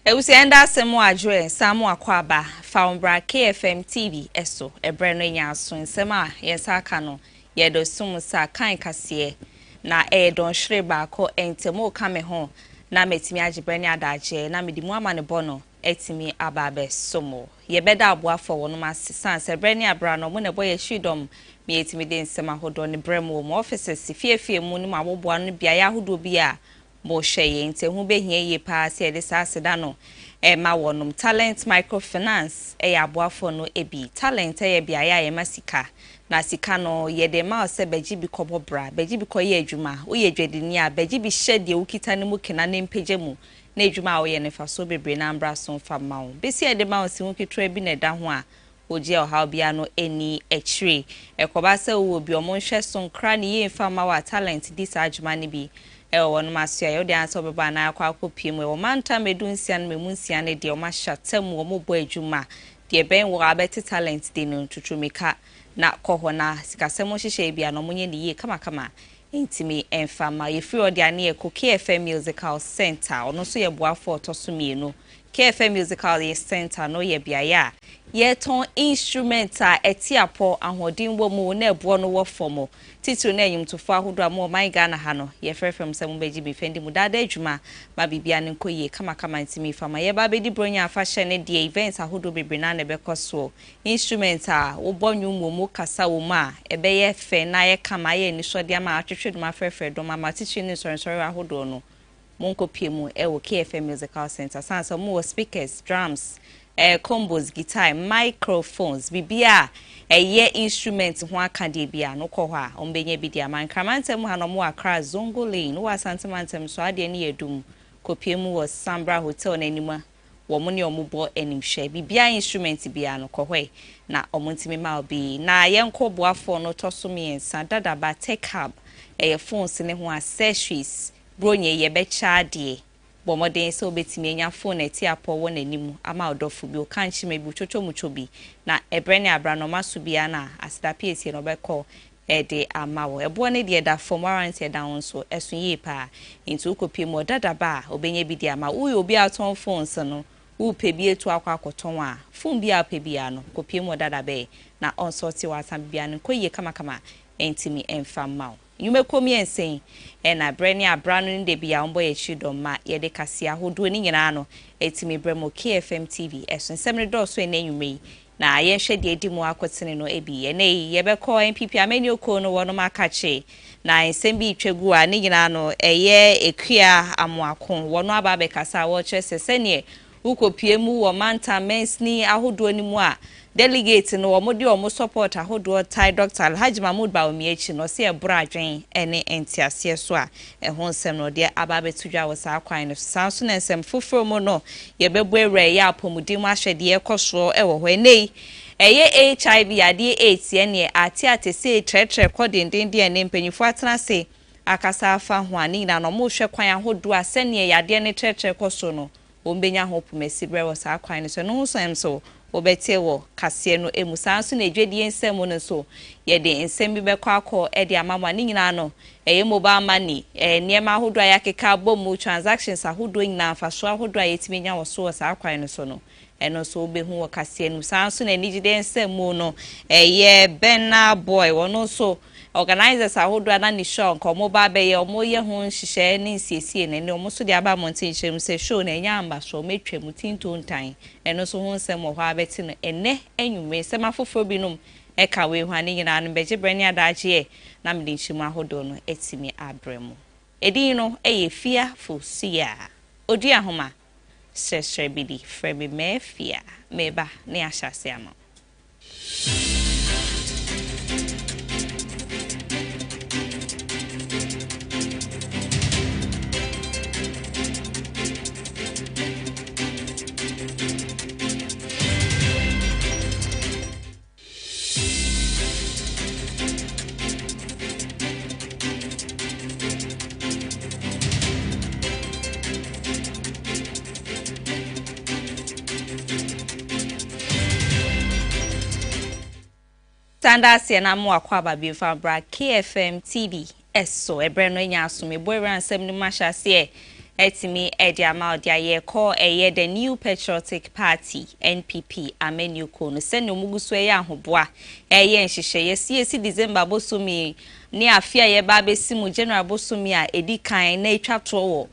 Ewusienda semu adwe samu akwaba faumbra KFM TV eso ebre no nya so nsema yesaka no yedo sumsa kan kase na don hwere baako entemo ka me ho na metimi agibre ni adaje na medimu amane bono etimi ababe somo yebeda aboafo wono masesan sebre ni abra no mo ne boye hwidom me etimi de nsema hodo ne bremo mo offices fiefie mu ni maboboa no bia ya hodo bia mo hweye nte hu behie ye pa se de saseda no ma wonum talent microfinance ya aboafo no ebi talent ye bia ya masika na sika no ye de ma se beji bi kobobra beji bi koye adwuma wo ye dwedini a beji bi hyede ukita ne mu kena ne mpege mu na adwuma wo ye ne faso bebre na ambra so fa ma wo besi ye de ma si hu kitwa bi na da ho a oje ohaw bia no eni echire ekoba se wo bi omo hwe so nkra ne ye fa ma wa talent dis adwuma ne bi wonu maso ya yodi anso beba na akwa akopie mu manta medunsia no memunsia ne de o mahyatam wo mobo adwuma de ben wo abeti talent de no tutumika na koho na sikasemo hyehye bia no munye ne ye kama intimi enfama ye free odi ane e KFM Musical Center ono so ye boafo otoso mienu KFM Musical Center no ye bia ya ye ton instrument a etiapo ahodin wo mu na ebo no wo fomo titu na enyum tofo ahodo am my Ghana ha no ye frefrem se mu beji bi fendi mu dada adwuma ba bibia ne nkoye kama ntimi fama ye ba bedi bronya afa hye ne de events ahodo bebre na ne bekoso instrument a wo bonyu mu kasa wo ma ebe ye fe na ye kama ye ni so de ma atwetwe dum afrefre dum ma titu ni sorry ahodo no monko piemu wo KFM Musical Center sanso mu speakers drums combos guitar microphones bibia ye instrument ho akade bia no kɔ hɔ a ombenye bi dia man kramantem ha no mo akra zongo lane wo asantemantam so ade ne yedum kopiemu wo Sambra Hotel na anima wo mo ne omubo animhwe bibia instrument bia no kɔ hɔ na omontimi ma obi na yenko boafo no toso miensa dadaba tech hub phones ne ho accessories bronye ye be chade bomoden se obetimi enya phone etiapo wo nanimu ama odofo bi o kanchi mebi chochomucho bi na ebrene abranoma so bia na asida piesie no beko de amawo ebo ne de da form warranty da won so esun ye pa into kopie mo dadaba obenye bi de ama uyo obi aton phones no upe bi etu akwa akoton a phone bi a pe bia no kopie mo dadabe na on sorti wasan bia no koye kama entimi enfamma yume komi ensen na breni abranu ni de bia ombo ye chidom ma ye de kase ahodo ni nyina no etimi bremo KFM TV esun semre do so na yume na ye hwe de edi mu akotene no ebi ye na ye be call MPP ameni oko no wono makache na ensem bi twegu a ni nyina no eye ekua amoakon wono aba be kasa wo chese sene ukopie mu wo manta mensni ahodo ni mu a delegate no omodi omo support ahodo tai Dr. Alhaji Mahmoud Bawumiechi no se ebura adwen ene entiase so a ho nsem no de ababetudwa wo sa kwan no sanso na nsem foforo mo no ye bebu ewre ya apomudi mu ahwede ekoso ewo ho enei eye HIV ade AIDS ene ate se tretre kodendende ene mpanyifo atena se akasa afa ho ani na no mo hwe kwan ahodo a sene yade ne tretre koso no ombenya hope mesibre wo sa kwan no so no nsem so obete wo kase no emusanso na edwedie nsem no so ye de nsem bi bekọ akọ e de amama ni nyina no mobile money niema ahodo ayakeka bomu transactions ahodo nyina faso ahodo ayetimi nya wo so sa akwan no so no eno so obehu wo kase no sanso na nigide nsem no ye Bena boy wono so organizers ahodo na ni show nko mobile be ye omo ye ho nhihye ne nsiesie ne ne omo so de aba montin chem se show na nya amba so metwam tinto ntan eno so ho nsem ho abeti no ene enwume sem afoforo binum eka we ho ani nyina no beje brani adaje na mede nchimu ahodo no etimi abremu edi no eye fia fosia odi ahoma sesre bidi fremi mefia meba ne ahyase ama Standards na mo akwaba bi fabra KFM TV eso ebre no nya asome boy ransem ni mahya se etimi edi amaudi aye call eye the New Patriotic Party NPP amenuko no se no muguso eye ahoboa eye nhihye yesi December bosumi ni afia ye ba besimu January bosumi a edi kan na etwato wo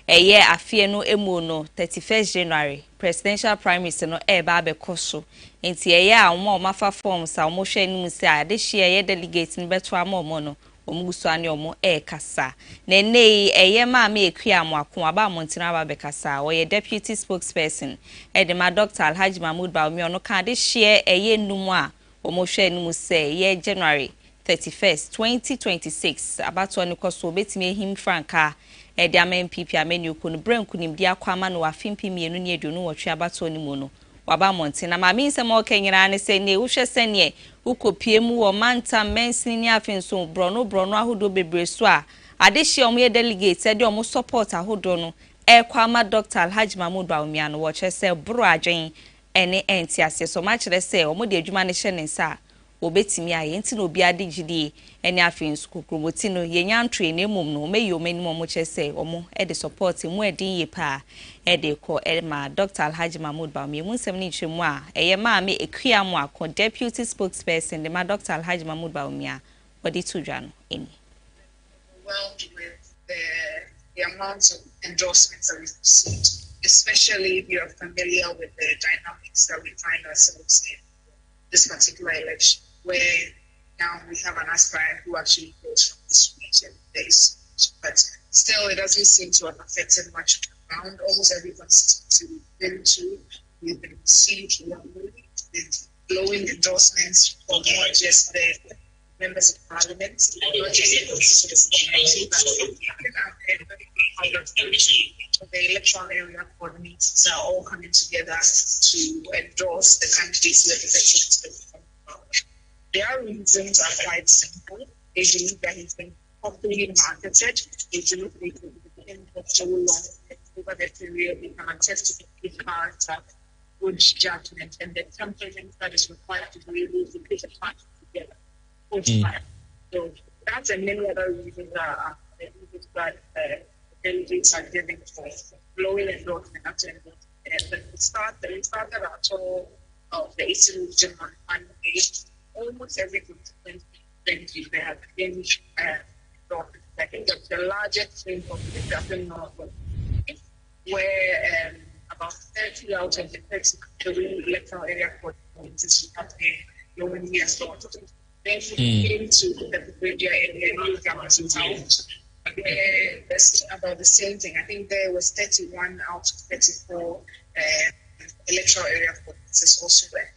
eye afie no emu no 31st January presidential primaries no ba bekoso enti eye a omo mafa forms a omo hwe nim se a de hye eye delegate ni beto amomo no omuguso ani omo kasa na nei eye ma me ekua amwako aba montina aba bekasa wo ye deputy spokesperson edema Dr. Alhaji Mahmood Bawumia no kan de hye eye num a omo hwe nim se ye January 31st 2026 abato ni koso obetimi ehim franka edi ama MPP amenuko no branku nimdi akwama no afimpi mienu ne eduonu wotwe abato ni mu no waba montina ma mi nsem o kenyira ne se ne wohwe sene ukopie mu wo manta mensini ni afenso brono ahodo bebreso a adehye omo delegate edi omo support ahodo no kwama Dr. Alhaji Mahmood Bawumia no wo chese bro adwen ene entiase so ma kire se omo de adwuma ne hye ne nsa obetimi aye nti no obi ade gidie ene afenso kokromoti no yenya ntwe ne mum no meyi omani mo chese omo de support mu edin ye pa ede ko ma Dr. Alhaji Mahmood Bawumia mu nsem ni twemu a eye ma me ekua mu akọ deputy spokesperson de ma Dr. Alhaji Mahmood Bawumia odi tudwa no eni. Well, with the amount of endorsements that we've received, especially if you are familiar with the dynamics that we find ourselves in this particular election, where now we have an aspirant who actually goes from this region base, but still it doesn't seem to have affected much of the ground. Almost every constituency we've been to, we've been received with glowing endorsements from not just the members of parliament, not just the constituency, but the electoral area coordinators are all coming together to endorse the candidates representing the power. Their reasons are quite simple. They believe that he's been properly marketed. They believe they could be in for so long over the period. They can attest to the character, good judgment, and the temperament that is required to be able to put a party together. So that's and many other reasons that the delegates are giving for blowing endorsement after endorsement. And we started our tour of the Eastern region on Monday. Almost every constituency they have been endorsement. I think the largest thing from the Southern North, where about 30 out of the 30 electoral area coordinators have been blowing the endorsement. Then we came to the Brigadier area in that's about the same thing. I think there was 31 out of 34 electoral area coordinators also there.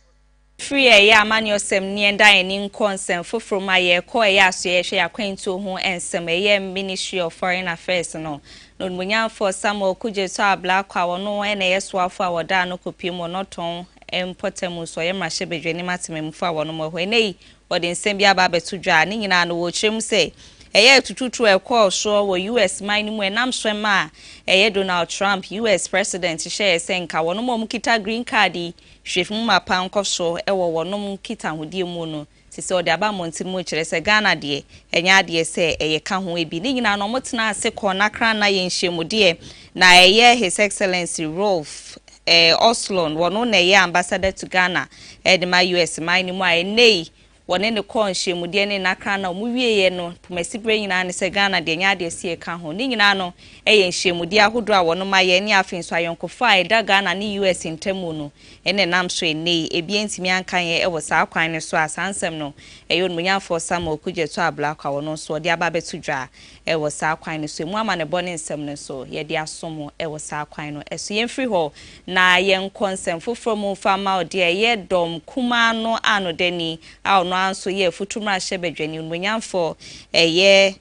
Free ya amanyosem ni enda eni consent foforo ma ye ko ya aso ye hwe akwantu ho ensem ye Ministry of Foreign Affairs no munya for Samuel Kujeto abla kwa wono ene yeso afo awoda no kopiem no ton empotemu so ye mrahye bedwani matememfo awono mo hwe nei wode nsem bia ba betudwa ni nyina no wo kyerem se eye tututu ekọ so wo US mine mu enam so ma eye Donald Trump US president share senka wono mo kita green card hwefum mapa nkoso ewo wono mo kita hodie mu no sise ode aba monti mu kyerɛ sɛ Ghana de enya ade sɛ eye ka ho ebi ni nyina no motena ase kɔ nakra na ye nhyemude na eye His Excellency Rolf Oslon wono na eye ambassador to Ghana de ma US mine mu a nei wone ne konhye mude ne nakra na omuwieye no pomasibre nyina ne se Ghana de nya de sie ka ho ni nyina no eye nhyemude ahodo a wono maye ne afenso ayonkofo a eda Ghana ne US ntemu no ene nam so ene ebientimi ankan ye ewo saa kwan ne so asansem no eyo munyafo Samuel Kujeto abla kwa wono so de aba betudwa ewo saa kwan ne so mu ama ne bone nsem ne so ye de asomo ewo saa kwan no eso ye mfiri ho na ye nkonsem foforo mu fama ode ye dom kuma no ano deni a no anso ye futumra hye bedwani munyafo ye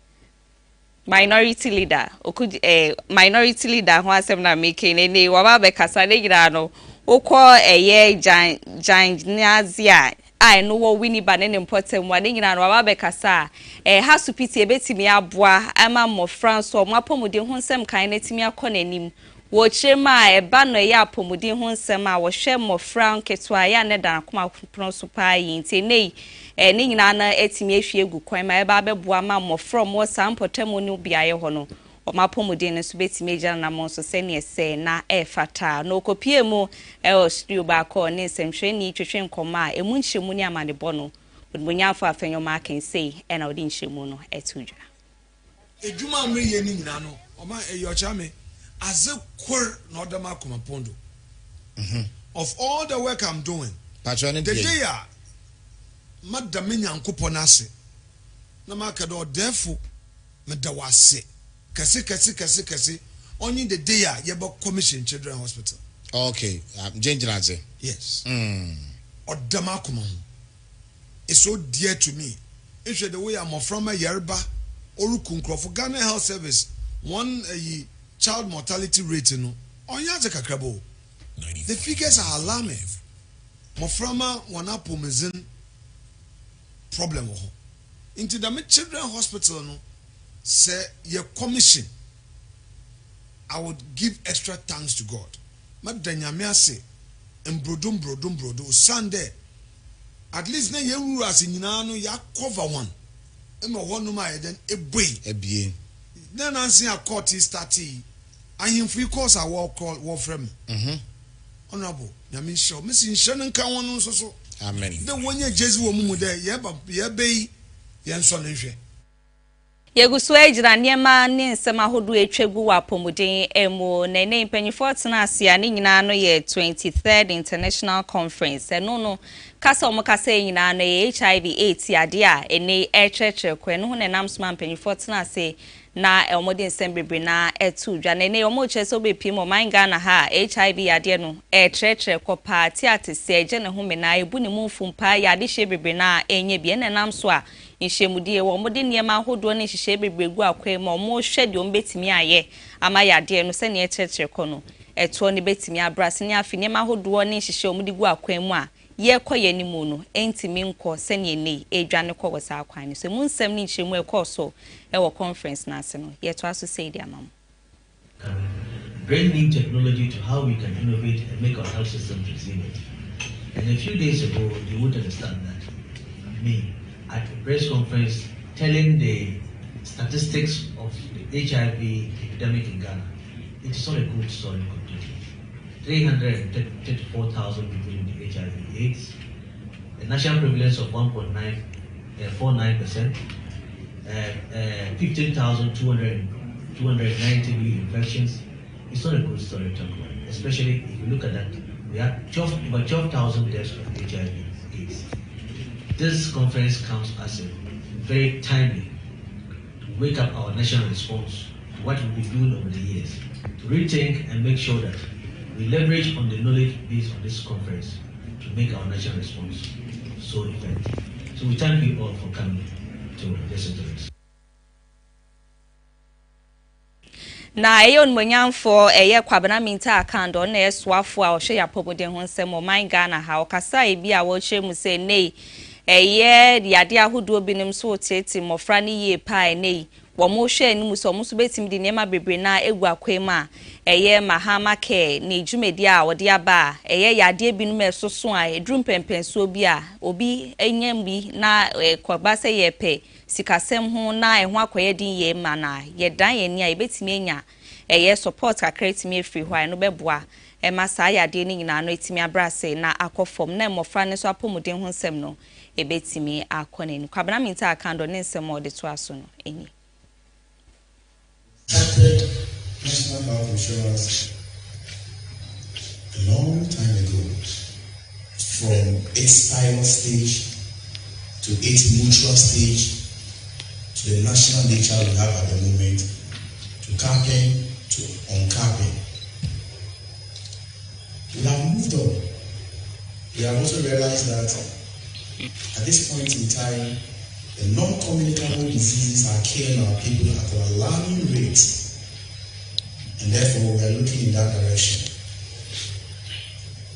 minority leader minority leader ho asem na make ne waba be kasa ne gira no ukọ eye Janazia ai no wo wini ba ne important wa ne nyina no waba be kasa ha supiti ebetimi aboa ama mo France o mapomude ho nsem kan na timi akọ nanim wo chema eba no ye apomude ho nsem a wo hwe mo Frank ketwa ya ne dan akoma prono so pa yi nti nei ni nyina na etimi ehwie gu kwan ma eba beboa ma mo from wo sampotamu no biaye ho no omapomuden nso betimi agya na mo so se ne se na fata no kopie mu studio ba ko ne nsɛmhwɛni twetwe nkɔma a emu nhyɛmu ne amanebɔ no odmunyafo afenyo ma kan sei na odi nhyɛmu no etudwa edwuma mriye ni nyina no oma eyocha me azekor na odama komapondo of all the work I'm doing the day madam nyankopɔ nase na maka do defo me da wase kase only the day yeba commission children hospital. Okay, Jenjinaze. Yes. Odama koma. It's so dear to me. If the way I'm from a Yerba Olukunkro for Ghana Health Service, one child mortality rate no onyaze kakrabo. The figures are alarming. Moframa wanapo mezen problem ho. Into the children hospital no say your commission. I would give extra thanks to God. Madanyame say embrodum Sunday. At least na yewuru as nyina no ya cover one. Ema wonu ma then ebie. Then ansi a court is 30. Ahimfo course a war frame. Honorable, nyame show. Me sin hye nka won no so. Amen. The wonye Jesu wo mu de ye be ye nso ne hwe. Yegusu ejira niema ne nsem ahodo etwegu wa pomuden emu na ne mpanyifo tena asia ne nyina no ye 23rd International Conference no kasa omukasa nyina no ye HIV/AIDS ade a ene echeche kwen no ne namsoma mpanyifo tena ase na omode nsem bebre na etudwa na ne omocheso bepim o manga na ha HIV ade no echeche kopa ti atese eje ne ho me na ebu ne mu mfumpa ya ade hye bebre na enye bi ne namso a nhemudie wo mode niema ahodo ne hyehyɛ bebregu akwa ma mo hwɛ de ombetimi aye ama yade no se ne ekyerɛkyerɛ kɔ no eto ne betimi abrase ne afi niema ahodo ne hyehyɛ omudi gu akwa mu a ye kɔyɛ ni mu no entimi nkɔ se ne nei edwane kɔ wasa akwan ne so mu nsɛm ne nhemu ekɔ so ɛwɔ conference na ase no ye to aso say dia mam bring new technology to how we can innovate and make our health system resilient. And a few days ago you would understand that me at a press conference telling the statistics of the HIV epidemic in Ghana. It is not a good story completely. 334,000 people in the HIV/AIDS, a national prevalence of 1.49%, 15,290 new infections. It's not a good story to talk about, especially if you look at that. We have about 12,000 deaths of HIV/AIDS. This conference comes as a very timely to wake up our national response to what we've been doing over the years, to rethink and make sure that we leverage on the knowledge based on this conference to make our national response so effective. So we thank you all for coming to listen to this. Na eyon monyamfo kwabena minta akando na eswafo a ohwe yapobode ho nsem o man Ghana ha okasa ebi a wo hwe mu se nei yade ahodo binim so tete mofra ne ye pa nei wo mo hwe ni mu so mo so betim di nema bebre na egu akwema mahama care ne dwumedi a wode aba yade binim esoso a edrum pempenso bi a obi enyam bi na kwaba se ye pe sikasem ho na eho akoye din ye ma na ye dan ye ni a ebetimi enya support akretimi efri ho a no beboa masa yade ni nyina no etimi abrase na akofom na mofra ne so apomuden ho nsem no ebetimi akone ni kwabana minta akando ne nsem o de to aso no enyi National Health Insurance a long time ago, from its pilot stage to its mutual stage to the national nature we have at the moment, to capping to uncapping. We have moved on. We have also realized that at this point in time, the non-communicable diseases are killing our people at an alarming rate. And therefore, we are looking in that direction.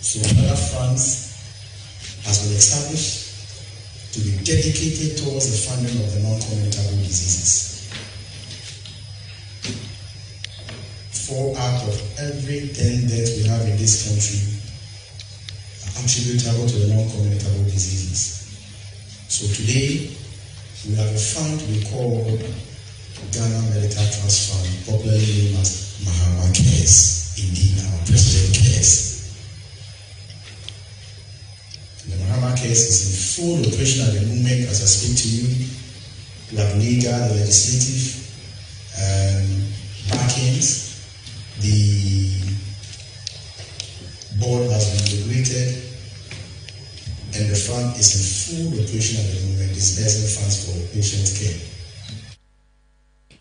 So another fund has been established to be dedicated towards the funding of the non-communicable diseases. 4 out of every 10 deaths we have in this country are attributable to the non-communicable diseases. So today, we have a fund we call Ghana Medical Trust Fund, popularly known as Mahama Cares. Indeed, our president cares. The Mahama Cares is in full operation at the moment as I speak to you. We have legal, the legislative backings. The board has been regulated, and the fund is in full operation at the moment, disbursing funds for patient care.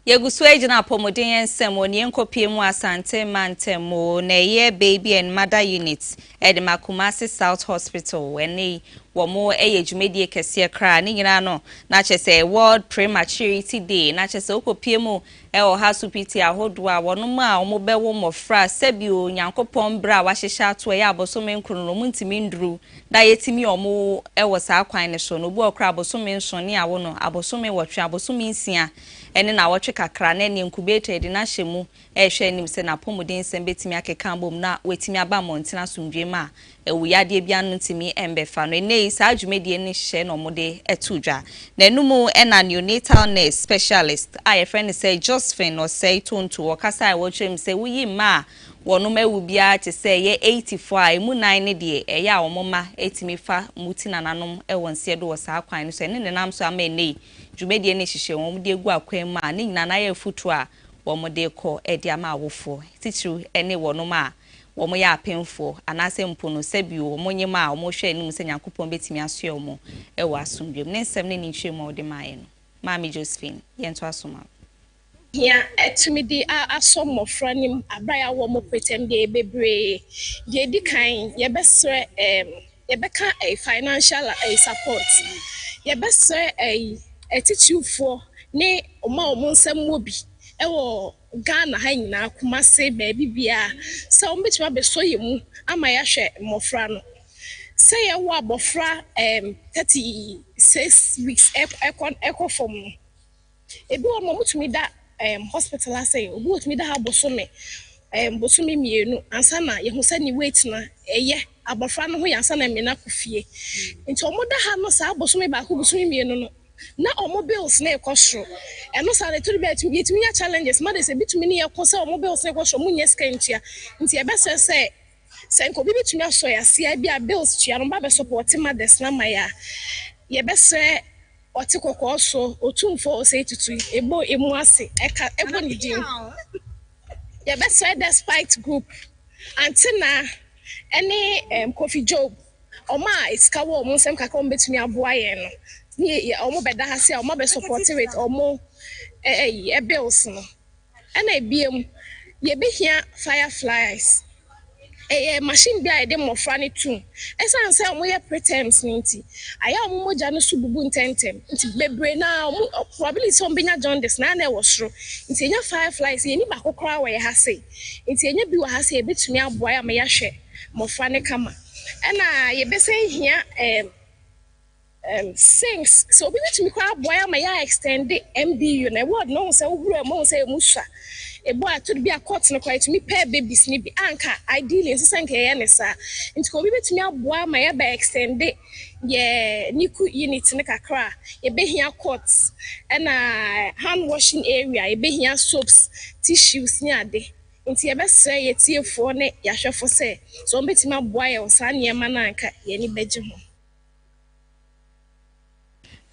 Yegusu ejina apomodin ensem oni enkopie mu asante mantemo na ye baby and mother unit at the Makumasi South Hospital eni womo ejumedie kese kra ni nyina no na chese World Prematurity Day na chese okopie mu o hasupiti ahodo a wono ma omo bewo mofra sebio nyankopon bra wa hyehya ato ya abosome nkunu no muntimi nduru da yetimi omo ewo sa kwan ne so no bu okra abosome nso ne awo no abosome wotwe abosome nsia ene na wotwe kakra na ne incubated na hyemu ehwe anim se na pomodin nsem betimi akeka bom na wetimi aba montina sumdwe ma ewuyade bia no ntimi embefa no ene sa adwumedie ne hye no mode etudwa na enumu ena neonatal nurse specialist a friend say Josephine or say tonto okasa I watch him say wuyi ma wono mawu bia te say ye 84 emu 9 ne de eya omoma etimi fa mutina nanom ewonse do wo sa kwan no so ene nenam so ama ene dwumedie ne hye won de gu akwan ma ne nyina na ya futu a wo de ko edi ama awofo titiru ene wono ma wo ya apemfo anase mpono sebio wo nyema wo hwe anim se nyankopon betimi aso wo ewo asomdwem ne nsem ne nhwe mo de maye no Mami Josephine yento asoma here etumidi aso mofra nim abraya wo mo pretend dey bebre dey di kan ye besre yebeka a financial support ye besre a titufo ne oma nsem mobi ewo Ghana ha nyina Kumasi baby bia se o betuma beso yemu ama ya hwe mofra no se ye wo abofra 36 weeks ekon from ebi wo mo mutumi da hospital asay obi wotumi da ha bosome bosome mienu ansa na ye hu se ni wait na eye abofra no ho yansa na mena kofie nti omo da ha no sa bosome ba ko bosome mienu no na omo bills na ekosro eno sa le to be etumi nya challenges ma de se bitumi ne ekose omo bills na ekosro munye skantia nti ebe se senko bibi tumi aso ya sia bia bills tia no ba be support mothers na maya ye be se otikoko so otumfo ose tutu ebo emu ase eka ebo ni din ye be se despite group antina any Coffee Job oma iska wo omo nsem kaka omo betumi aboa ye no ni omo beda ha sia omo be support with omo bills no ana ebiem ye be hia fireflies machine bia de mofra ne tu esan se omo ye preterms nti aya omo moja no sububu ntentem nti bebre na omo probability omo benya jaundice na na wosro nti enya fireflies ye ni ba kokora we ha sei nti enya bi wa ha sei betumi aboa ya me ya hwe mofra ne kama na ye be say hia sinks so obi betumi kwa aboa ya me ya extend MDU na word no se wura mo se musha ebo ato bi akot no kwai tumi pair babies ni bi anka ideally nsesanke ye ne sa nti ko bi betumi aboa ma ye ba extend ye niku unit ne kakra ye behia cots na hand washing area ye behia soaps tissues ni ade nti ye besre ye tiefo ne ya hwefo se so betumi aboa ye osa ne ma na anka ye ni beje ho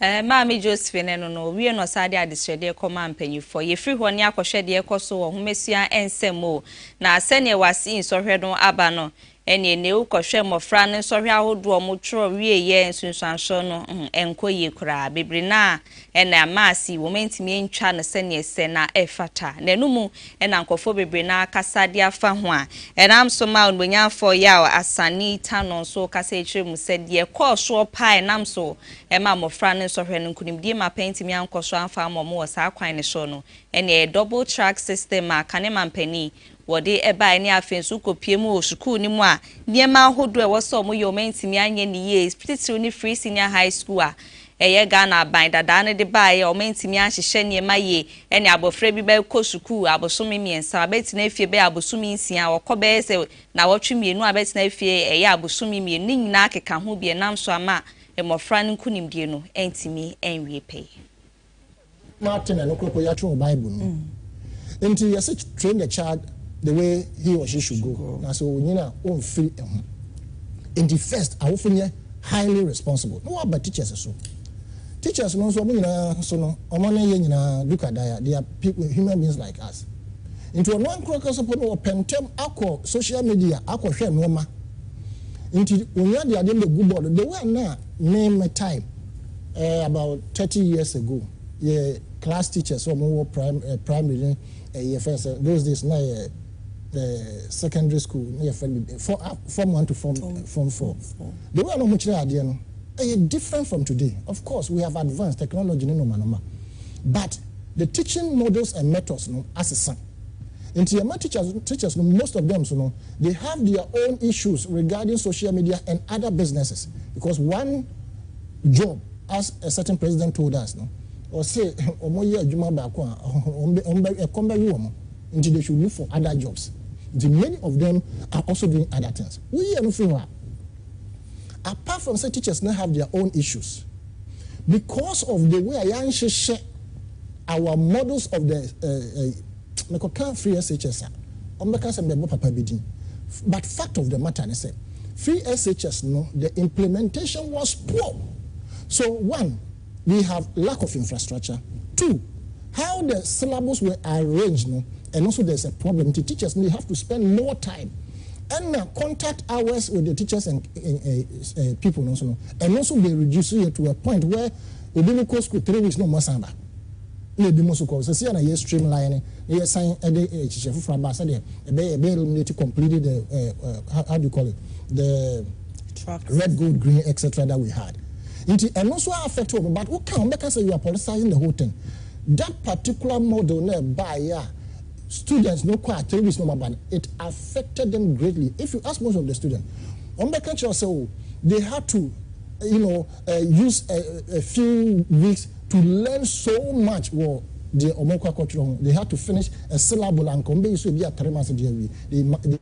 Mami Josephine no we no sade adisrede koma mpanyifo ye free ho ne akohwede ekoso wo homesua ensemo na asene wasi nsohwe no aba no ene ne ukohwe mofra ne nsohwe ahodo mo tro wie ye nsunsuanso no enkoye kura bebre na ene amasi wo mentimi entwa no sene ese na efata na enumu ena nkofo bebre na kasade afa ho a enam so ma onbonyafo ya asani tano so kasa echire mu sede koso pa enam so ema mofra ne nsohwe no nkunimdie ma pentimi ankoso anfa mo sa kwan ne so no ene double track system a kanema mpani wode eba ni afensu kopie mu osukuu ni mu a niema ahodo e woso mo yo mentimi anye ni ye spiritual ni free senior high school a eye Ghana ban dada ne de ba ye o mentimi ahihye niema ye ene abofra bi ba ko sukuu abosomi miensa abetina efie be abosomi nsia wokobe se na wotwe mienu abetina efie eye abosomi mienu ni nyina akeka ho bi enam so ama emofra nkunimdie no entimi enwie pay Martin and Okoko Yatro Bible. Until you train the child the way he or she should go. Now, so you know, on free. In the first, I often highly responsible. No about teachers so. Teachers no so no look at that. They are people, human beings like us. Into one crocus upon or pentem aqua social media aqua share norma. Into when you are the good board, they were now name a time about 30 years ago. Yeah, class teachers or more primary first those days now the secondary school near form 1 to form 4. They were no much idea no. Different from today. Of course, we have advanced technology no manoma. But the teaching models and methods no as a son. Into your teachers no, most of them so no, they have their own issues regarding social media and other businesses. Because one job, as a certain president told us, no, or say until they should look for other jobs. Many of them are also doing other things. We are not apart from say teachers now have their own issues because of the way I share our models of the free SHS but fact of the matter is say free SHS no the implementation was poor. So one, we have lack of infrastructure. Two, how the syllables were arranged no, and also there's a problem. The teachers they have to spend more time and contact hours with the teachers and people also, and also they reduce it to a point where we didn't go school 3 weeks no more samba. Maybe most of course, so see a year streamlining, year sign a day from Basadia, a bay completed the how do you call it, the red, gold, green, etc. that we had. And also affect but what can make us say you are politicizing the whole thing? That particular model by students no quite 3 weeks no more, it affected them greatly. If you ask most of the students, on the country so they had to use a few weeks to learn so much. Well, the Omokwa culture they had to finish a syllable and convey so be a 3 months they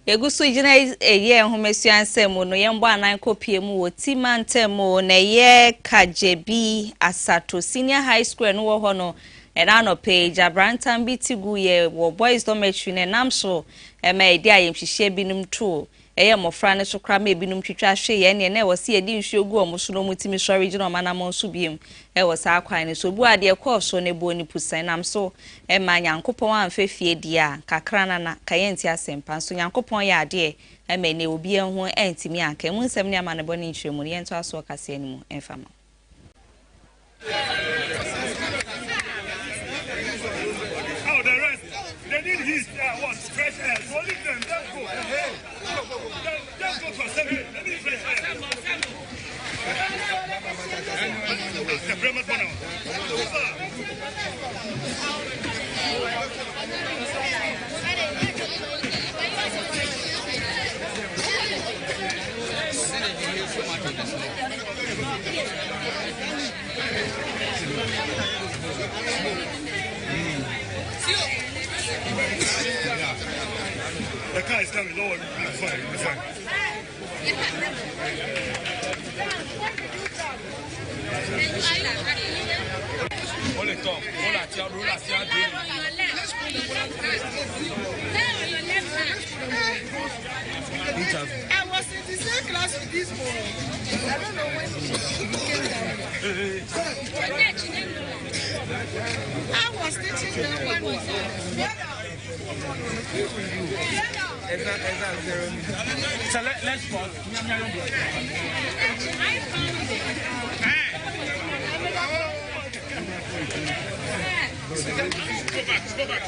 Egusu jina ye homesu ansemu no yembo anan kopie mu wotima ntemo na ye Kajebi Asato Senior High School no wo ho no era no page abrantam bitigu ye wo boys dormitory ne namso ema edi ayemhihye binum to eye mofra ne so kra ma binum twitwa hwe ye ne na wo se edi nhwe ogu omuso no mutimi so regional manamon so biem e wo sa akwan ne so bu ade ko so ne bo ni pusan namso ema nyankopon amfefie dia kakra na kayenti asempa so nyankopon ya ade ema ne obi enhu entimi anka mu nsem ne amane bo ne nhwemu ne yento aso kase animu enfama. They need heat, what? Fresh air. So leave them, let's go. Let's go for a second. They need fresh air. The car is coming, Lord. It's fine, it's fine. Hold it, Tom. Hold that, roll that, I was in the same class with this boy. I don't know when he came down. I was teaching them when we So let's go. Go back.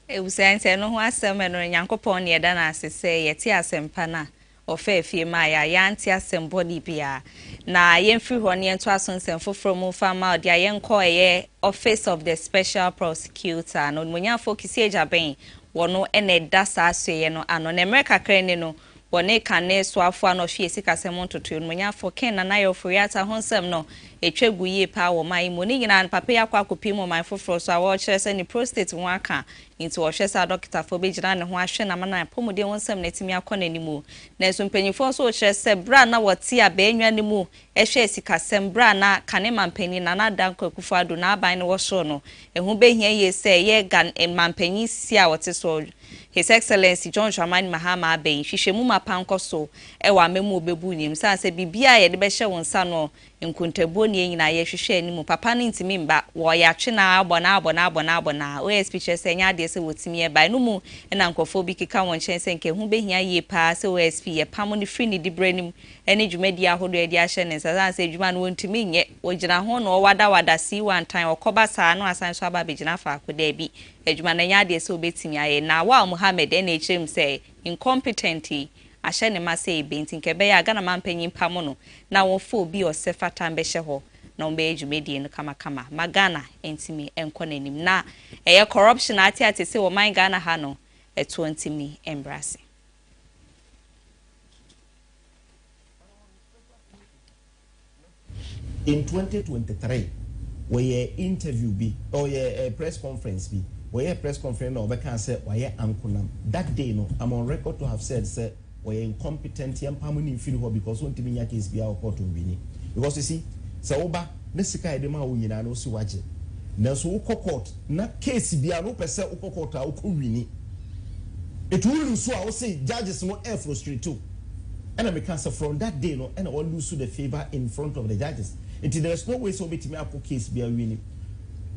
Usense no ho asem no nyankopon ne eda na asese yeti asempa na ofe fie ma ya yanti asembodi bia na yemfiri ho ne ento asonsem foforo mu fama dia yenko eye office of the special prosecutor no munya focus ejaben wono ene dasa asue no ano na America krene no wone kane so afo ano hwe sikasem ntoto no munya fo ken na na yoforiata honsem no etwegu ye pa wo mai mo ni nyina papa yakwa akopimo mai foforo so awo kire se ni prostate ho aka into wo hwe sa doctor fo be gina ne ho ahwe na mana pomode honsem na timi akona nimu na so mpanyifo so kire se bra na wote abenwa nimu ehwe sikasem bra na kane mampani na na danko akufo ado na aban ne wo so no ehu behia ye se ye gan mampanyi si a wote so His Excellency John Dramani Mahama Aben hwehwemu mapanko so ewa memu obebu nim san se bibia ye de be hye wonsa no nkuntabuo ne nyina ye hwehwe animu papa ne ntimi mba wo ya twe na abona OSP chese nya de se wotimi e bai no mu na nkofo bi keka won chense nke hu behia ye pa se OSP ye pam ne free ne dibranim ene dwumadi ahodo e de ahye ne san se dwuma no wontimi nye wogina ho no wada si one time okoba saa no asan so aba begina fa akoda bi adwuma na nya de se obetimi aye na wa Mohammed ene chim say incompetent ahye ne ma say benti nke be ya Ghana mampanyin pam no na wo fo bi osefa tambe hye ho na ombe adwumadi no kama magana entimi enko nanim na eye corruption ati se wo man Ghana ha no eto ntimi embrace. In 2023 where interview be or a press conference be where a press conference or can say why ankunam that day no I'm on record to have said say we incompetent yam pamuni feel ho because won't be nya case be our court wini because you see say oba na sika e de ma wo nyina no si waje na so wo court na case bia no pese wo court a wo wini it will lose so I will say judges no air frustrate too and I can say from that day no and I will lose the favor in front of the judges. There's no way so be me apple case be a winning.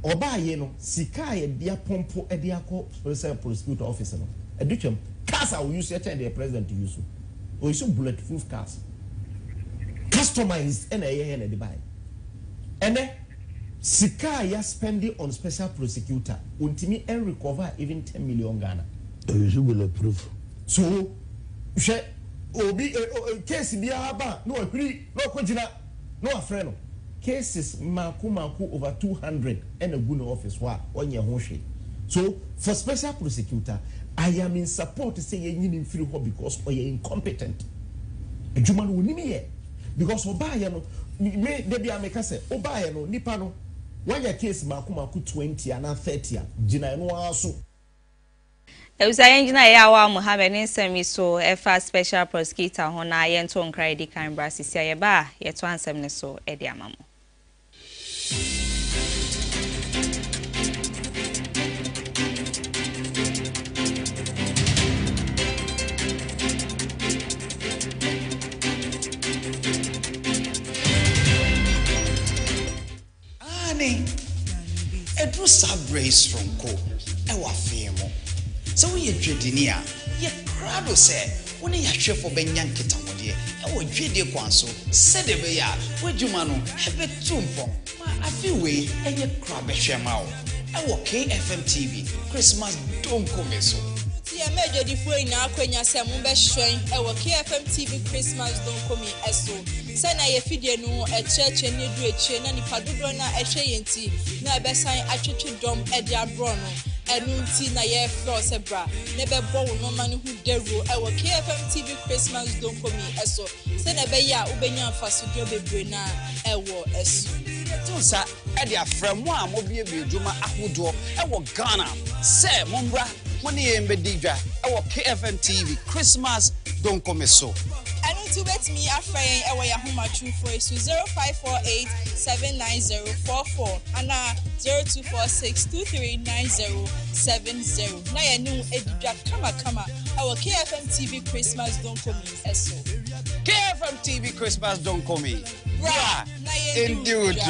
Oba ye no sika ye dia pompo e dia ko special prosecutor officer no. Educhem cars I will use at the president to use. Or use bulletproof cars. Customized and a buy. And sika ya spending on special prosecutor untimi and recover even 10 million Ghana. You should bulletproof. So she obi case be aba no agree no kwajina no afreno cases maku over 200 and a good office wa onye ho hwe. So for special prosecutor I am in support to say you need free ho because you are incompetent. Ejuma no ni me because obaye no me de bia me ka say obaye no nipa no one your case maku 20 and 30 gina no aso. Eusa engineer ya wa Mohammed nsemi so efa special prosecutor ho na ye nto nkra edi kan bra sisi aye ba ye to ansem ne so edi amamo. Ani edu sabrace from ko e wa femo. So we dwedini ye proud say woni ya hwefo benyan kitamode e wo dwede kwanso se de be ya wadwuma no hebe tumpon ma afi we enye kra be hwema wo e wo KFM TV Christmas don come so ti e meje di fu ina akwanya se mo be hwen e wo KFM TV Christmas don come eso se na ye fidie no e cheche ni du eche na nipa dodo na e hwe yenti na e be san atwetwe dom e di abro no enunti na ye floor sebra ne be bo no mani hu deru e wo KFM TV Christmas don come eso se na be ya ubenya fasodio bebre na e wo eso to sa e dia fremu a mo bie dwuma ahodo e wo Ghana se mombra moni embedi dwa e wo KFM TV Christmas don come so to bet me afrain e ya homa true for 0548 79044 and 0246239070 na ya nu edidwa kama our KFM TV Christmas don't come eso KFM TV Christmas don't come bra na ya indeed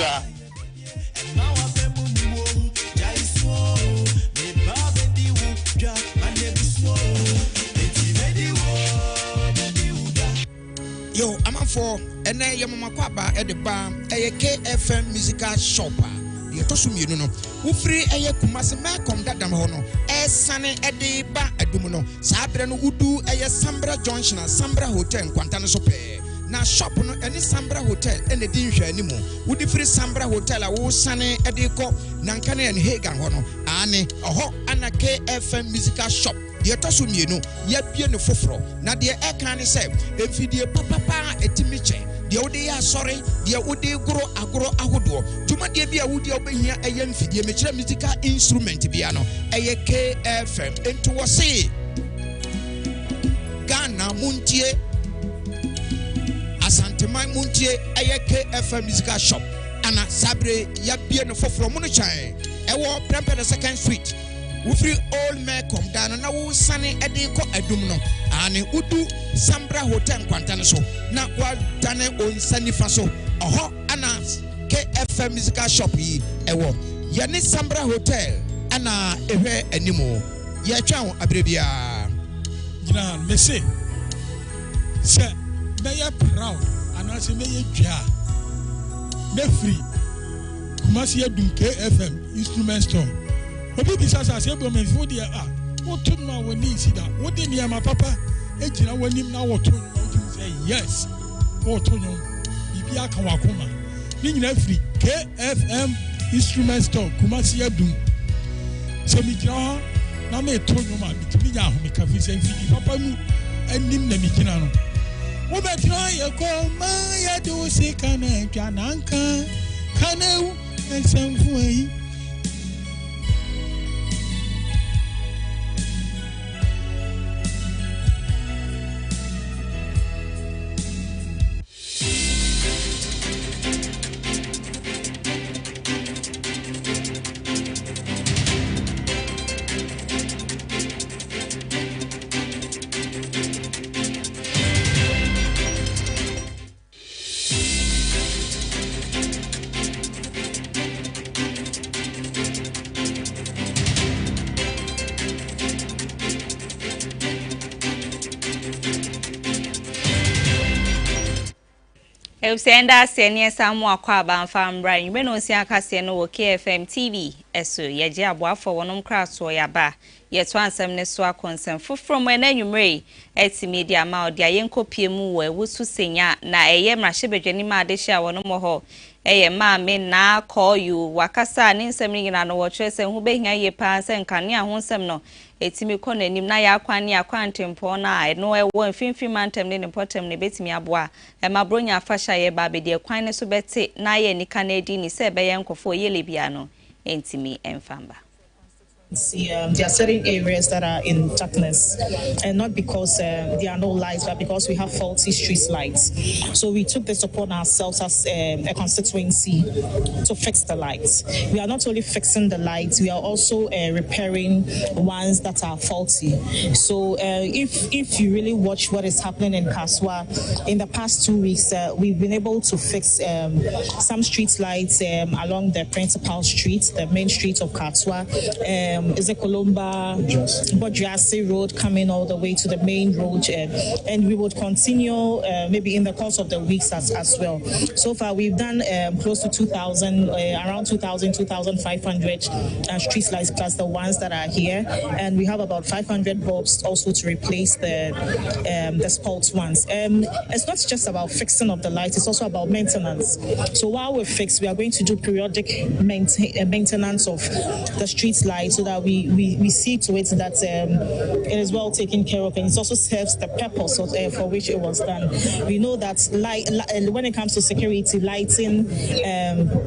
Yo, I'm for and I am Makwaba at the bar, a KFM musical shopper. de to so mienu no wo free eye kumase Melcom dadam ho no sane ede ba adum no saa bre no wudu eye Sambra Junction Sambra Hotel nkwanta no so pe na shop no ene Sambra Hotel ene di nhwa ani mu wudi free Sambra Hotel a wo sane ede ko nanka na ene Hagan ho no ane oho ana KFM musical shop de to so mienu ya bie ne foforo na de e kan ne se emfidie papa etimi che de wode ya sorry de wode goro agoro ahodo dwuma de bia wode obehia eye mfidie mekire musical instrument bia no eye KFM ento wo se Ghana muntie Asanteman muntie eye KFM musical shop ana sabre ya bie ne foforo mu no chan ewo Prempeh the second street we free old Melcom down na wo sane ede ko adum no ane udu Sambra Hotel nkwanta so na wa dane onsani fa so oho ana KFM musical shop yi ewo ye ne Sambra Hotel ana ehwe animo ye twa abrebia gina mese se be ya proud ana se me ye dwa be free Kumasi adum KFM instrument store obi bisa sa se bo me fo de what to know when you see that what did my papa ejina wanim na what to say yes what to know bibia kan wakoma ni nyina free KFM instrument store Kumasi adum so mi jira na me to no ma bitimi nya ho me ka fi say fi papa mu anim na mi jina no wo be try e ko ma ya do se kana twa nanka kana ensemfu ayi Senda senior Samu Akwaba and Farm Brian, when on Siakasian or KFM TV, eso yeje aboafo wonom kraso yaba yet one semne so concern from when you may eti media ma dia yenkopie mu we wusu senya na eye mrahebedwani ma de hia wonom ho eye ma me na call you wakasa ni nsem ni na no wo twese hu behia ye pa se nkane a ho nsem no etimi kɔ nanim na ya akwane akwantempo na no ɛwɔ mfimfim mantem ne potem ne betimi aboa ma bronya afahya ye ba be de kwan ne so bete na ye nika na edi ni se be ye nkofo yele bia no entimi emfamba. There are certain areas that are in darkness, and not because there are no lights, but because we have faulty street lights. So we took this upon ourselves as a constituency to fix the lights. We are not only fixing the lights, we are also repairing ones that are faulty. So if you really watch what is happening in Kasoa, in the past 2 weeks, we've been able to fix some street lights along the principal street, the main street of Kasoa. Is a Colomba, Bodrasi Road coming all the way to the main road, and we would continue maybe in the course of the weeks as well. So far, we've done close to 2,000, around 2,000, 2,500 street lights plus the ones that are here, and we have about 500 bulbs also to replace the spoilt ones. It's not just about fixing of the lights; it's also about maintenance. So while we fix, we are going to do periodic maintenance of the street lights, so that we see to it that it is well taken care of, and it also serves the purpose of, for which it was done. We know that when it comes to security, lighting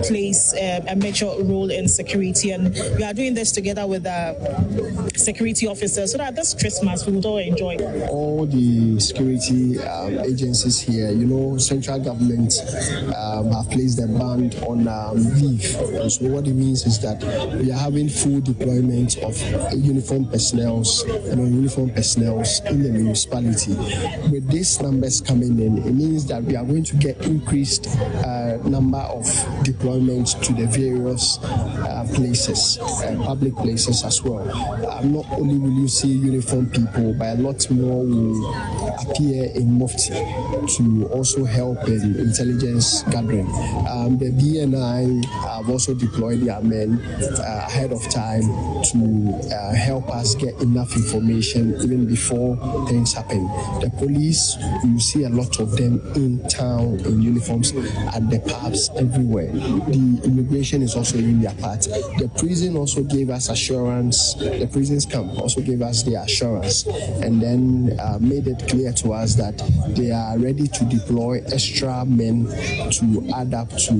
plays a major role in security, and we are doing this together with the security officers so that this Christmas we would all enjoy. All the security agencies here, central government have placed a ban on leave. So what it means is that we are having full deployment deployment of uniformed personnel in the municipality. With these numbers coming in, it means that we are going to get increased number of deployments to the various places, public places as well. Not only will you see uniformed people, but a lot more will appear in Mufti to also help in intelligence gathering. The BNI have also deployed their men ahead of time to help us get enough information even before things happen. The police, you see a lot of them in town in uniforms at the pubs everywhere. The immigration is also in their part. The prison also gave us assurance. The prisons camp also gave us the assurance and then made it clear to us that they are ready to deploy extra men to add up to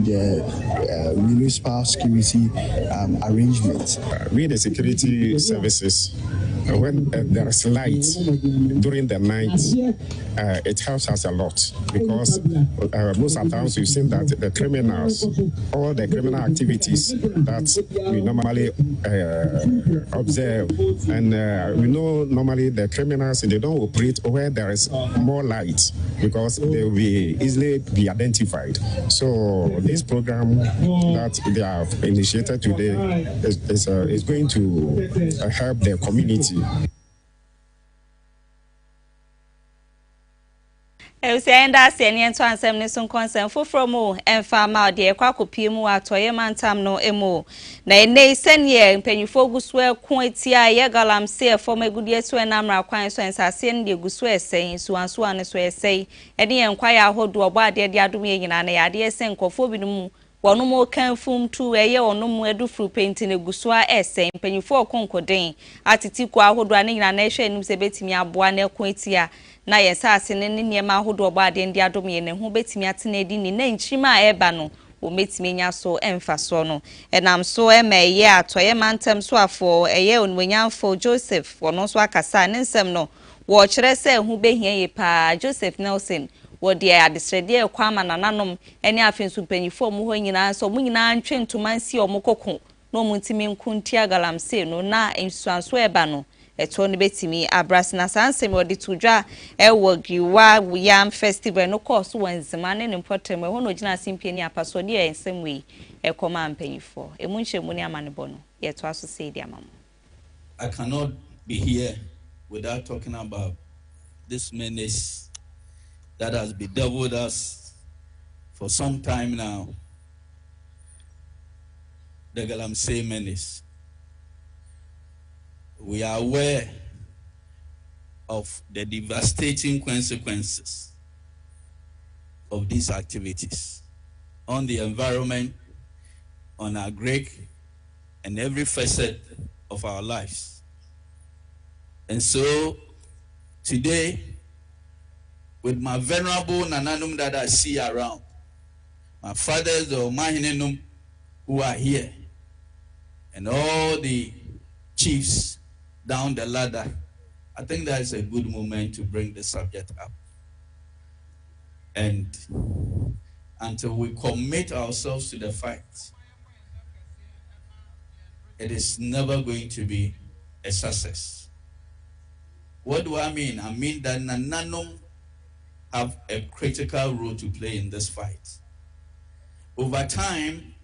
the municipal security arrangements. We, the security services, when there is light during the night, it helps us a lot because most of the times we've seen that the criminals, all the criminal activities that we normally observe, and we know normally the criminals, they don't operate where there is more light because they will easily be identified. So this program that they have initiated today is going to help the community. Enda senior to answer some concern for from and farm out the Quacopimu at Toyamantam no emo. Nay, send ye and penny focus well quintia yagalam say for my good year to an amra quines and Sassian de Guswe saying so and so and so say, and the enquire how do about the Adumi and I idea send cophobinum. One more can foom to a year or no more do fruit painting a guswa essay, penny for concording. Atiqua who running a nation in Sebetimia Buane Quintia. Na yesase ne niema hodo oba de ndi adom ne ho betimi atene di ni na nchima eba no o metimi nya so emfa so no enam so eme ye atoye mantem so afo eye onwanyamfo Joseph wono so akasa ne nsem no wo kire se hu behia ye pa Joseph Nelson wo de adesrede ekwa manananom ene afensu panyifo mu ho nyina so mu nyina ntwentuma nsi omukoko no mu ntimi nkuntia galamse no na ensuanso eba no eto ne betimi abrasina sansem odi tudwa ewo giwa yam festival no course wanzima ne important me hono gina simpie ni apaso de ensem wi ekoma mpanyifo emunhemu ne amanebo no yeto aso sei dia mamo. I cannot be here without talking about this menace that has bedeviled us for some time now. The Galamsey menace. We are aware of the devastating consequences of these activities on the environment, on our Greek, and every facet of our lives. And so, today, with my venerable Nananum that I see around, my fathers or Mahinenum who are here, and all the chiefs down the ladder, I think that is a good moment to bring the subject up. And until we commit ourselves to the fight, it is never going to be a success. What do I mean? I mean that Nananum have a critical role to play in this fight. Over time,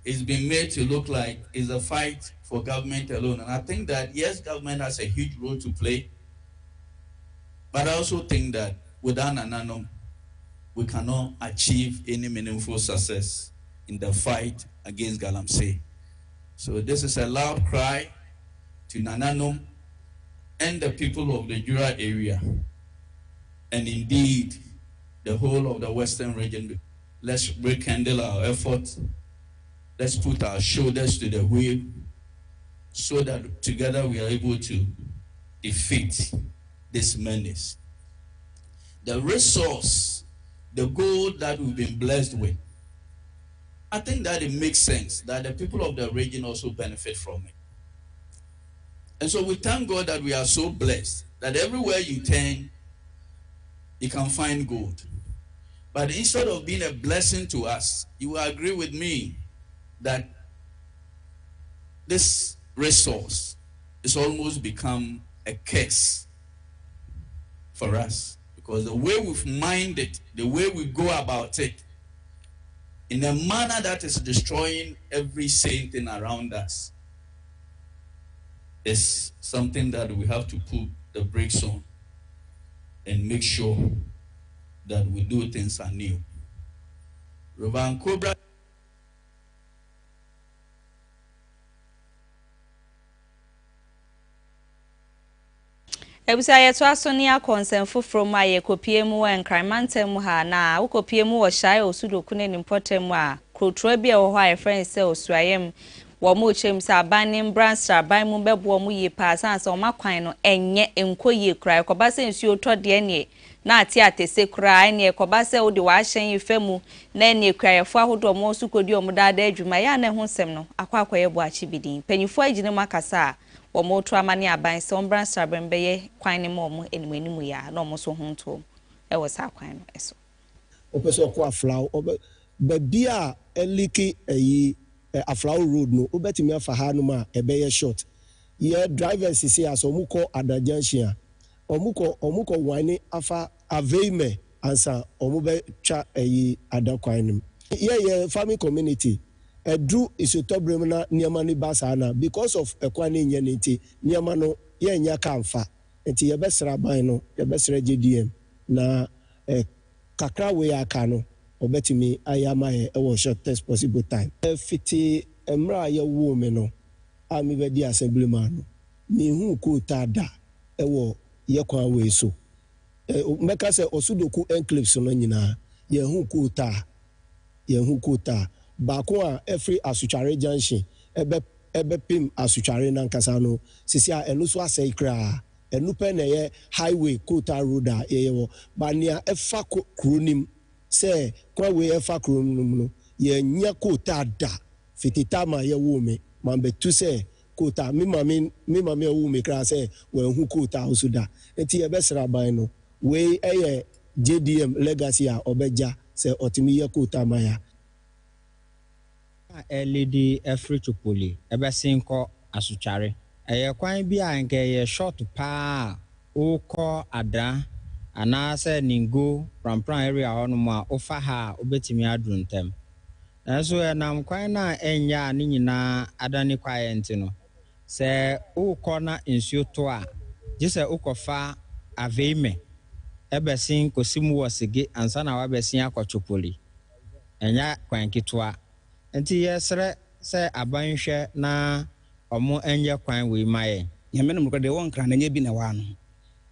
it's been made to look like it's a fight for government alone. And I think that, yes, government has a huge role to play. But I also think that without Nananum, we cannot achieve any meaningful success in the fight against Galamsey. So this is a loud cry to Nananum and the people of the Jura area. And indeed, the whole of the Western region. Let's rekindle our efforts. Let's put our shoulders to the wheel so that together we are able to defeat this menace. The resource, the gold that we've been blessed with, I think that it makes sense that the people of the region also benefit from it. And so we thank God that we are so blessed that everywhere you turn, you can find gold. But instead of being a blessing to us, you will agree with me that this resource is almost become a curse for us, because the way we've mined it, the way we go about it, in a manner that is destroying every sane thing around us, is something that we have to put the brakes on and make sure that we do things anew. Reverend Cobra. Ebusa yeto asoni akonsem foforo ma ye kopie mu en kramantem ha na wo kopie mu wo hyae osudoku ne nimpotem a krotro bia wo ho a friend se osuayem wo mo chem sa banim branstra ban mu bebo mu yi pa sansa o makwan no enye enkoye krai koba se nsuo to de ne na ati atese krai ne koba se wo de wa hyen ifemu na ne krayefo ahodo mo sukodi o mu dada adwuma ya na honsem no akwakoye bo achi bidin panyifo agine makasa o mo to amane aban se ombran strabembe ye kwan ne mo enimanimu ya na mo so honto e wo sa kwan no eso opeso kwa flow be bia eliki eyi Aflaw road no obetimi afa ha no ma ebeye short ye drivers see as omuko adajanshia omuko wine afa aveime ansa omube twa eyi adakwan ye farming community edru isotobrem na niama ni basa na because of ekwan enye nti niama no ye nya kamfa nti ye besra ban no ye besra GDM na kakra we aka no obetimi ayama e wo shortest possible time fiti emra ye wo me no ami be di assemblyman no mi hu ko tada e wo ye kwa we so meka se osudoku enclaves no nyina ye hu ko ta ba ko a every asuchare junction ebe pim asuchare na nkasa no sisi a enu so asai kra enu pe na ye highway kota road a ye wo ba nia efa kronim se kwa we efa kronim no ye nya kota da fitita ma ye wo me ma betu se kota mi mama wo me kra se we hu kota osuda enti ye besra ban no we eye JDM legacy a obeja se otimi ye kota ma ya LED every chupoli ebesinko asuchare eye kwan bi a nke ye short pa ukọ ada anase ningo prampran area hono ma ofa ha obetimi adru ntem enso enam kwan na enya ni nyina adani kwayent no se ukọ na nsuo to a gise ukofa aveime ebesin kosimu wasige ansa na wabesin akọchupoli enya kwan kitwa enti yesre se abanhwe na omo enye kwan we maye yemene mko de won kran enye bi na wa no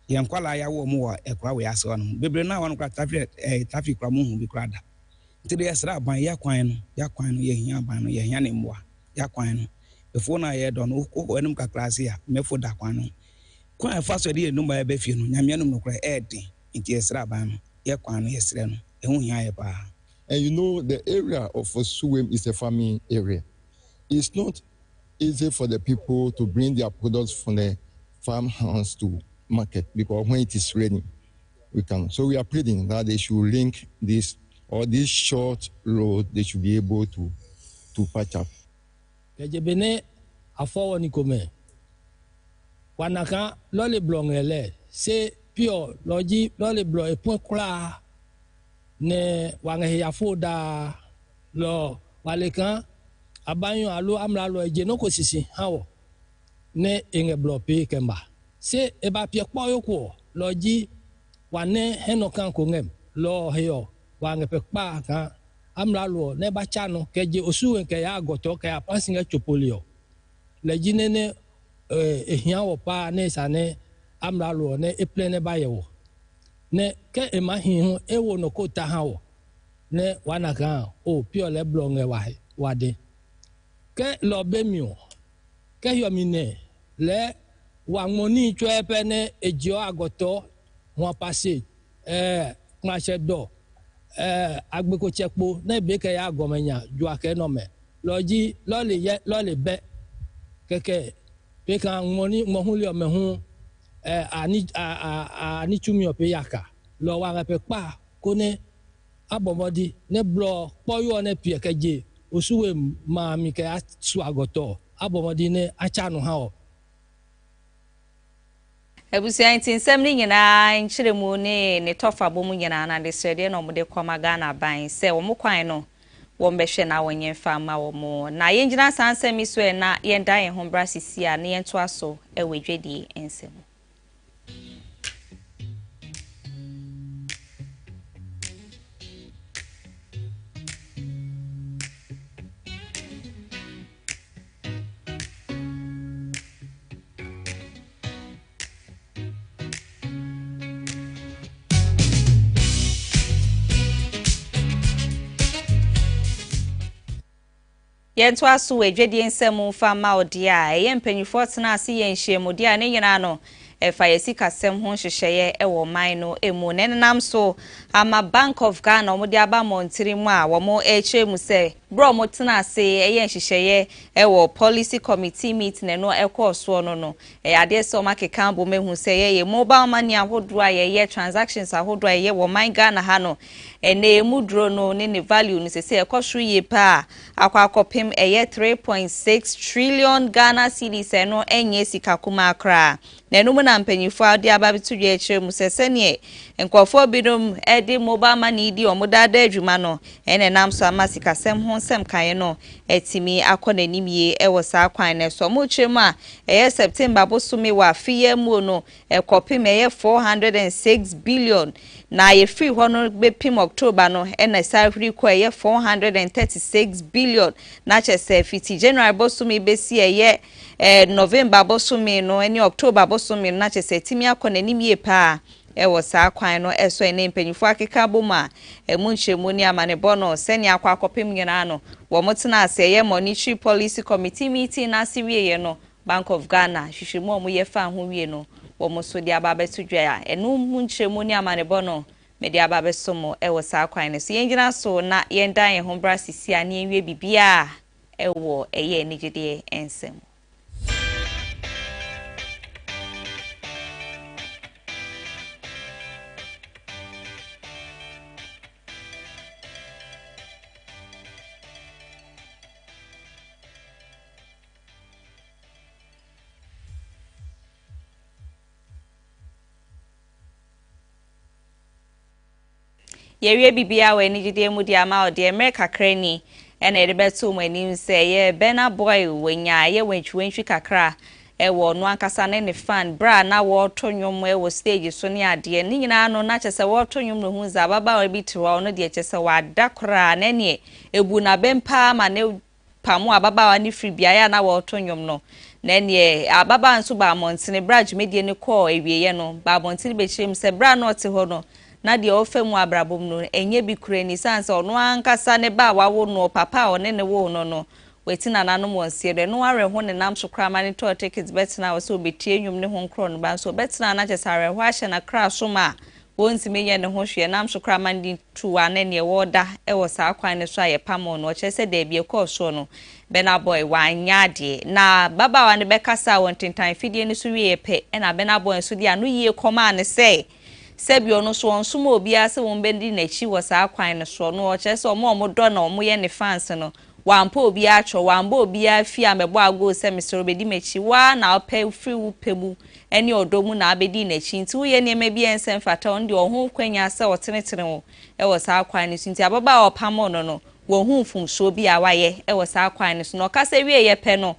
yen kwala ya wo mu wa ekwa we ase no bebre na won kwa traffic kwa mu hu bi krada enti de yesre aban ya kwan no ye hia aban no ye hia ne mwa ya kwan no before na ye don ko enum ka klase ya mefo da kwan no kwan fa so de enum ba ya be fie no nyame enum no kra edi enti yesre aban no ye kwan no yesre no ehu hia ye pa. And you know, the area of Osuwem is a farming area. It's not easy for the people to bring their products from the farmhouse to market because when it is raining, we can. So we are pleading that they should link this or this short road, they should be able to patch up. Kejebene afowo ni kome. Wanaka lole blongele se pure logi lole blo e point kla ne wange ya foda lo walekan abanyo alo amla lo eje no kosisi hawo ne enge blope kemba se e ba pie kpo yoko loji wane henokan ko ngem lo heyo wange pe pa kan amla lo ne ba chano keje osuwe ke ya goto ke ya pasinga chopolio leji ne ehiawo pa ne sane amla lo ne e plene ba yewo ne ke emahin ewo no kota hawo ne wanaka o pure le blonge wade ke lo bemio ke yomine le wa ngoni chwepe ne ejo agoto won passe mache do agbeko chepo na be ke ya gomenya ju ake no me loji lo le be keke pe kan ngoni mohuli o mehun ani chumi ope yaka lo wa repe pa kone abomodi ne blo poyo ne pie keje osuwe ma mi ke asu agoto abomodi ne acha no ha o Ebusia ntinsem ni nyina nkyeremu ne tofa bomu nyina na de srede na omode kwama Ghana ban se wo kwan no wo mbehwe na wonye fama wo mo na yengyina sansem iso na yenda ye hombra sisi a ne yento aso ewedwedie ensem Yento aso wedwedie ensem fama odi a ye mpanyifo tena ase ye nhyiemudi a ne nyina no efa yesika sem ho hyehyeye ewo man no emu nenam so ama Bank of Ghana omudi aba montiri mu a wo mo echemu se bro mo tena ase ye hyehyeye ewo policy committee meeting no ekoso no ade se o makeka bo mehu se ye mobile money ahodo a ye transactions ahodo a ye wo man Ghana ha no ene emudro no ne value ni se ekosho ye pa akwakopem 3.6 trillion Ghana cedis no enye sika kuma akra nenum na mpanyifo ade aba bitudwe echiremu se sene enkofo bidum edi mobile money di omudada adwuma no ene nam so amasika sem ho sem kan no etimi akonanimie ewo sa kwan ne so mu chiremu a September bosumi wa fiye mu no ekopem 406 billion na ye free hono bepim October no ene sarfri ko 436 billion na chese fiti January bosumi besi November bosumi no ene October bosumi na chese timi akonanimie pa ewo sa kwan no eso ene mpanyifo akeka boma emunchemu ni amane bono seni akwakopem nyina no wo motena ase monetary policy committee meeting na siwie no Bank of Ghana hwehwemu omo ye fa ho wie no wo moso di ababe tudwa a enu munchemu ni amane bono medi ababe somo ewo sa kwan no so yengyina so na yenda ye hombra sisi a ne enwie bibia ewo eye nigide ensem Yewie bibia we nigide mu di ama ode America krani ena edebeto manim se ye Bena Boy wenya ye wenchwenchwi kakra ewo no ankasa ne fan bra na wo tonyom ewo stage so ne ade ni nyina no na chese wo tonyom no hu za baba wa bitwa no de chese wa dakra na ne ebu na bempa ma ne pamu ababa wa ni free bia ya na wo tonyom no na ne ababa nso ba montene bra dwumedie ne call ewieye no ba montene be chirem se bra no te ho no na de ofemu abrabom no enye bi kure ni sanse ono ankasa ne ba wawo no papa one ne wo no wetina nanom wonsie de no are ho ne nam so kra mane to tickets betina wo so betie nwum ne ho nkro no ba so betina na chesare ho ahye na kra so ma wonsi menye ne ho hwe nam so kra mane tuwa ne ne woda e wo sa kwan ne so aye pamo no chese de bie ko so no Bena Boy wanya de na baba wa ne bekasa wontentan fidie ne so wie pe e na Bena Boy so dia no yie koma ne sei sebio no so onso ma obia se won bendi na chi wo sa kwan no so no o chese omo do na omo ye ne fans no wampa obia atwo wamba obia fi amebo ago se Mr. Obedi mechi wa na ope free wu pemu eni odomu na abedi na chi nti wo ye ne mabia ensem fata on de ohun kwanya se otenetene wo e wo sa kwan no nti ababa opamo no wo hu fum so bia waye e wo sa kwan no so no kasa wie ye pe no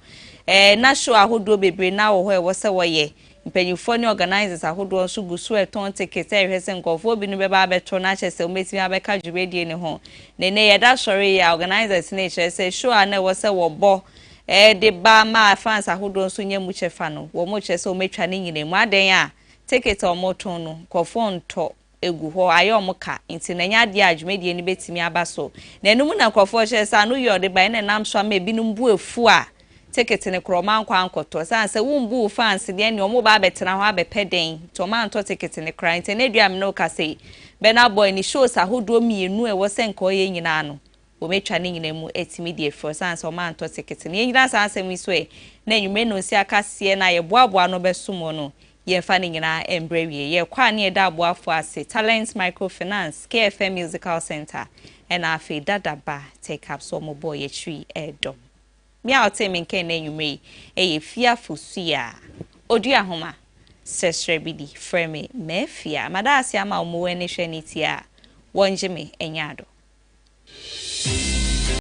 na show ahodo bebre na wo ho e wo se wo ye mpanyufo ni organizers ahodo so gusu eton ticket ehwese nkofo bi no beba abeto na chese ometimi abeka dwuredie ne ho ne yeda sorry ya organizers ne chese show na wo se wo bo de ba ma fans ahodo so nya mu chefa no wo mo chese ometwa ne nyine mu aden a ticket o moton no nkofo nto egu ho ayo moka nti na nya de adwuredie ne betimi abaso na enum na nkofo chese anu yode ba ne nam so ma binum bu efu a ticket ne kroma nkwa ankoto sanse wumbu fans de ne omo ba betena ho abepeden to man to ticket ne kra interneduam no ka sei Bena Boy ni shows ahodo mienu e wo senko ye nyina no o metwa ne nyina mu etimi de for sanse o man to ticket ne nyina sanse mi so e na nwume no si akase na ye boaboa no besumo no ye fa ne nyina embrewie ye kwa ne da boafo ase Talents Microfinance KFM Musical Center and afi dadaba take up so mo boy ye tree edo Mia oteme nke na enyume eye fiafo suya. Odua homa sesre bidi frame mefia. Madasi ama omuwe ne hwe nitia. Wonjeme enyado.